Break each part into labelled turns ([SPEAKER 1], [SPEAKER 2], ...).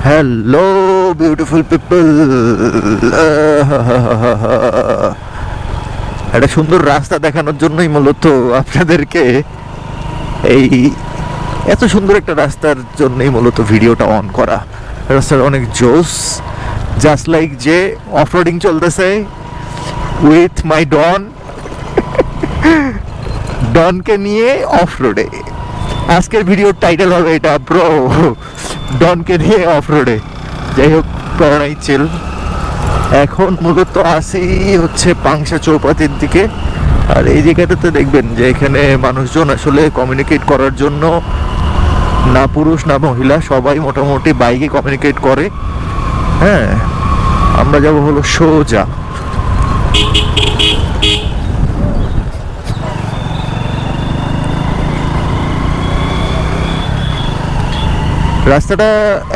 [SPEAKER 1] Hello beautiful people, একটা সুন্দর রাস্তা দেখানোর জন্যই মূলত আপনাদেরকে এই এত সুন্দর একটা রাস্তার জন্যই মূলত ভিডিওটা অন করা। রাস্তাটা অনেক জোস, জাস্ট লাইক যে অফরোডিং চলতেছে উইথ মাই ডনকে নিয়ে অফরোডে। আজকের ভিডিওর টাইটেল হবে এটা, ব্রো ডনকে নিয়ে অফরোডে। যাই হোক, প্রাণাই চিল। এখন মূলত আসি হচ্ছে পাংশা চৌপাতির দিকে। আর এই জায়গাটাতে দেখবেন যে এখানে মানুষজন আসলে কমিউনিকেট করার জন্য না পুরুষ না মহিলা সবাই মোটামুটি বাইকে কমিউনিকেট করে। হ্যাঁ, আমরা যাব হলো সোজা। রাস্তাটা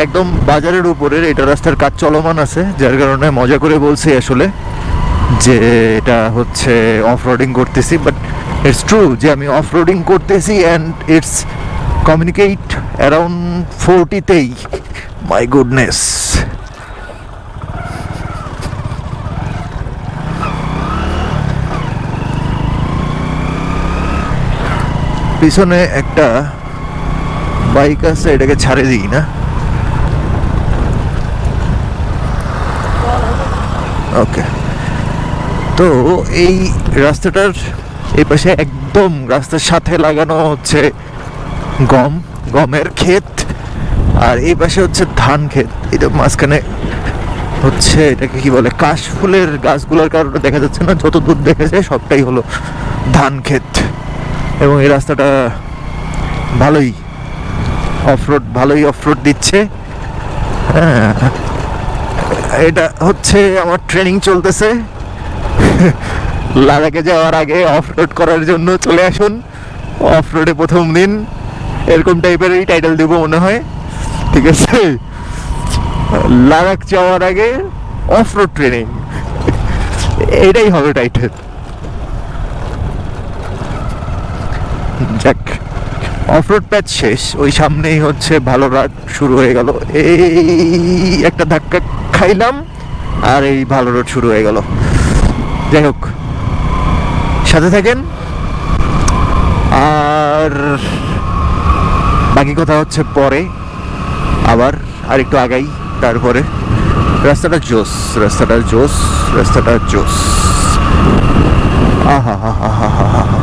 [SPEAKER 1] একদম বাজারের উপরের, এটা রাস্তার কাজ চলমান আছে, যার কারণে মজা করে বলছি আসলে যে এটা হচ্ছে অফ রোডিং করতেছি। বাট ইটস ট্রু যে আমি অফ রোডিং করতেছি অ্যান্ড ইটস কমিউনিকেট অ্যারাউন্ড 40তেই। মাই গুডনেস, পিছনে একটা বাইক আছে, এটাকে ছাড়ে দিই না। ওকে, তো এই রাস্তাটার এই পাশে একদম রাস্তার সাথে লাগানো হচ্ছে গমের ক্ষেত, আর এই পাশে হচ্ছে ধান ক্ষেত। এটা মাঝখানে হচ্ছে এটাকে কি বলে, কাশফুলের গাছগুলোর কারণে দেখা যাচ্ছে না, যত দূর দেখা যায় সবটাই হলো ধান ক্ষেত। এবং এই রাস্তাটা ভালোই অফরোড দিচ্ছে। হ্যাঁ, এটা হচ্ছে আমার ট্রেনিং চলতেছে। লাদাখে যাওয়ার আগে অফরোড করার জন্য চলে আসুন। অফরোডে প্রথম দিন এরকম টাইপেরই টাইটেল দেবো মনে হয়, ঠিক আছে? লাদাখ যাওয়ার আগে অফরোড ট্রেনিং, এটাই হবে টাইটেল। যাক, অফরোড প্যাচ শেষ, ওই সামনেই হচ্ছে ভালো রাত শুরু হয়ে গেল। এই একটা ধাক্কা খাইলাম আর এই ভালো রোড শুরু হয়ে গেল। যাই হোক, সাথে থাকেন। আর বাকি কথা হচ্ছে পরে, আবার আরেকটু আগাই, তারপরে। রাস্তাটা জোস। আহা হা হা হা হা হা।